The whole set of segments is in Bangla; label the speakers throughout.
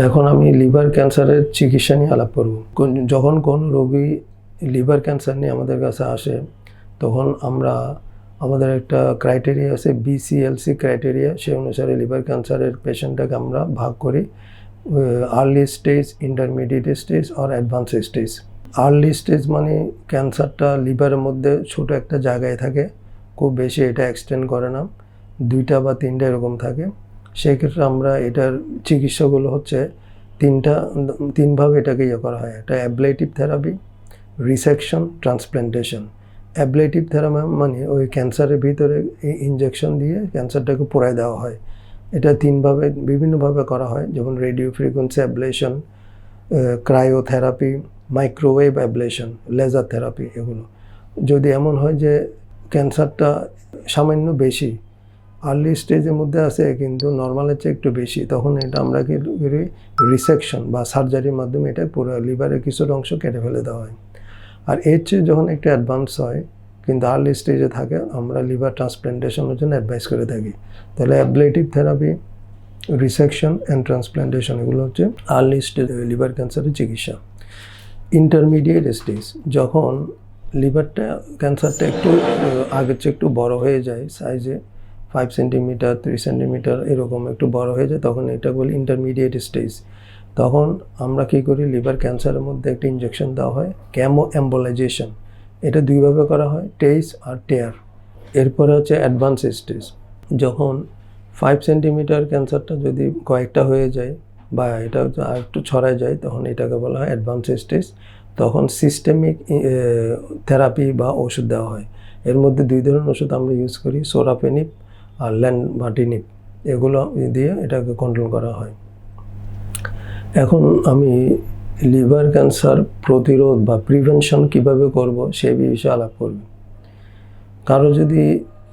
Speaker 1: এখন আমি লিভার ক্যান্সারের চিকিৎসা নিয়ে আলাপ করব। যখন কোনো রোগী লিভার ক্যান্সার নিয়ে আমাদের কাছে আসে, তখন আমাদের একটা ক্রাইটেরিয়া আছে, বিসিএলসি ক্রাইটেরিয়া। সেই অনুসারে লিভার ক্যান্সারের পেশেন্টটাকে আমরা ভাগ করি আর্লি স্টেজ, ইন্টারমিডিয়েট স্টেজ আর অ্যাডভান্স স্টেজ। আর্লি স্টেজ মানে ক্যান্সারটা লিভারের মধ্যে ছোটো একটা জায়গায় থাকে, খুব বেশি এটা এক্সটেন্ড করে না, 2টা বা 3টা এরকম থাকে। সেই ক্ষেত্রে আমরা এটার চিকিৎসাগুলো হচ্ছে তিনভাবে এটাকে করা হয়। একটা ablative therapy, resection, transplantation. Ablative therapy মানে ওই ক্যান্সারের ভিতরে ইনজেকশন দিয়ে ক্যান্সারটাকে পোড়ায় দেওয়া হয়। এটা বিভিন্নভাবে করা হয়, যেমন radio frequency ablation, cryotherapy, microwave ablation, laser therapy. এগুলো যদি এমন হয় যে ক্যান্সারটা সামান্য বেশি আর্লি স্টেজের মধ্যে আছে কিন্তু নর্মালের চেয়ে একটু বেশি, তখন এটা আমরা কি করি, রিসেকশন বা সার্জারির মাধ্যমে এটা পুরো লিভারের কিছুটা অংশ কেটে ফেলে দেওয়া হয়। আর এর চেয়ে যখন একটু অ্যাডভান্স হয় কিন্তু আর্লি স্টেজে থাকে, আমরা লিভার ট্রান্সপ্ল্যান্টেশনের জন্য অ্যাডভাইস করে থাকি। তাহলে ablative therapy, resection and transplantation এগুলো হচ্ছে আর্লি স্টেজ লিভার ক্যান্সারের চিকিৎসা। ইন্টারমিডিয়েট স্টেজ, যখন লিভারটা ক্যান্সারটা একটু আগের চেয়ে একটু বড় হয়ে যায়, সাইজে 5 সেন্টিমিটার 3 সেন্টিমিটার এরকম একটু বড় হয়ে যায়, তখন এটা বলি ইন্টারমিডিয়েট স্টেজ। তখন আমরা কী করি, লিভার ক্যান্সারের মধ্যে একটা ইনজেকশন দেওয়া হয়, ক্যামো এম্বোলাইজেশন। এটা দুইভাবে করা হয়, টেইস আর টেয়ার। এরপরে হচ্ছে অ্যাডভান্স স্টেজ, যখন 5 সেন্টিমিটার ক্যান্সারটা যদি কয়েকটা হয়ে যায় বা এটা আর একটু ছড়ায় যায়, তখন এটাকে বলা হয় অ্যাডভান্স স্টেজ। তখন সিস্টেমিক থেরাপি বা ওষুধ দেওয়া হয়। এর মধ্যে 2 ধরনের ওষুধ আমরা ইউজ করি, সোরাফেনিপ আর ল্যানভাটিনিপ। এগুলো দিয়ে এটাকে কন্ট্রোল করা হয়। এখন আমি লিভার ক্যান্সার প্রতিরোধ বা প্রিভেনশন কিভাবে করব সেই বিষয়ে আলাপ করব। কারো যদি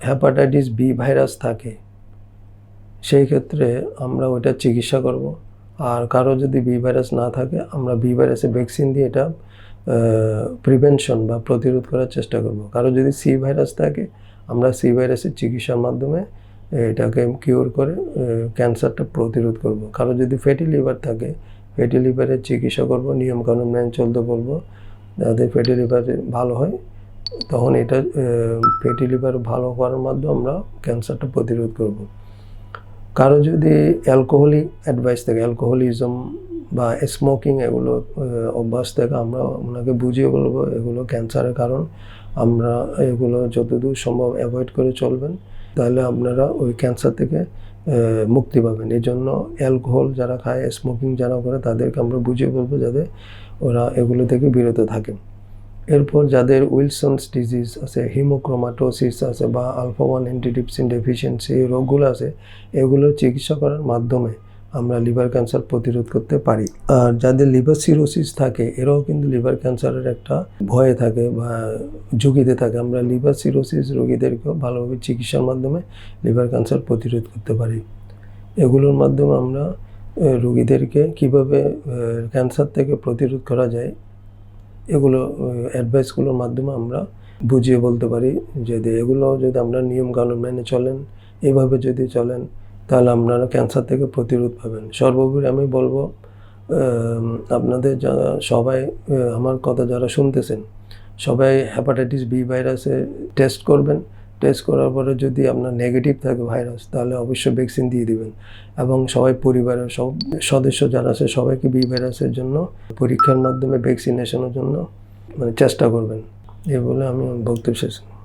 Speaker 1: হেপাটাইটিস বি ভাইরাস থাকে, সেই ক্ষেত্রে আমরা ওইটা চিকিৎসা করব। আর কারো যদি বি ভাইরাস না থাকে, আমরা বি ভাইরাসের ভ্যাকসিন দিয়ে এটা প্রিভেনশন বা প্রতিরোধ করার চেষ্টা করব। কারো যদি সি ভাইরাস থাকে, আমরা সি ভাইরাসের চিকিৎসার মাধ্যমে এটাকে কিওর করে ক্যান্সারটা প্রতিরোধ করব। কারো যদি ফ্যাটি লিভার থাকে, ফ্যাটি লিভারের চিকিৎসা করব, নিয়মকানুন মেনে চলতে বলবো, যাদের ফ্যাটি লিভার ভালো হয়, তখন এটা ফ্যাটি লিভার ভালো করার মাধ্যমে আমরা ক্যান্সারটা প্রতিরোধ করব। কারো যদি অ্যালকোহলিক অ্যাডভাইস থাকে, অ্যালকোহলিজম বা স্মোকিং এগুলো অভ্যাস থেকে, আমরা ওনাকে বুঝিয়ে বলবো এগুলো ক্যান্সারের কারণ, আমরা এগুলো যতদূর সম্ভব অ্যাভয়েড করে চলবেন, তাহলে আপনারা ওই ক্যান্সার থেকে মুক্তি পাবেন। এই জন্য অ্যালকোহল যারা খায়, স্মোকিং যারা করে, তাদেরকে আমরা বুঝিয়ে বলবো যাতে ওরা এগুলো থেকে বিরত থাকে। এরপর যাদের উইলসনস ডিজিজ আছে, হিমোক্রোমাটোসিস আছে বা আলফা-1 অ্যান্টিট্রিপসিন ডেফিসিয়েন্সি, এই রোগগুলো আছে, এগুলো চিকিৎসা করার মাধ্যমে আমরা লিভার ক্যান্সার প্রতিরোধ করতে পারি। আর যাদের লিভার সিরোসিস থাকে, এরাও কিন্তু লিভার ক্যান্সারের একটা ভয়ে থাকে বা ঝুঁকিতে থাকে। আমরা লিভার সিরোসিস রোগীদেরকেও ভালোভাবে চিকিৎসার মাধ্যমে লিভার ক্যান্সার প্রতিরোধ করতে পারি। এগুলোর মাধ্যমে আমরা রোগীদেরকে কীভাবে ক্যান্সার থেকে প্রতিরোধ করা যায়, এগুলো অ্যাডভাইসগুলোর মাধ্যমে আমরা বুঝিয়ে বলতে পারি। যদি এগুলো যদি আমরা নিয়মকানুন মেনে চলেন, এভাবে যদি চলেন, তাহলে আপনারা ক্যান্সার থেকে প্রতিরোধ পাবেন। সর্বোপরি আমি বলবো, আপনাদের যারা সবাই আমার কথা যারা শুনতেছেন, সবাই হেপাটাইটিস বি ভাইরাসে টেস্ট করবেন। টেস্ট করার পরে যদি আপনার নেগেটিভ থাকে ভাইরাস, তাহলে অবশ্যই ভ্যাকসিন দিয়ে দিবেন। এবং সবাই পরিবারের সব সদস্য যারা আছে সবাইকে বি ভাইরাসের জন্য পরীক্ষার মাধ্যমে ভ্যাকসিনেশনের জন্য চেষ্টা করবেন। এই বলে আমি বক্তব্য শেষ।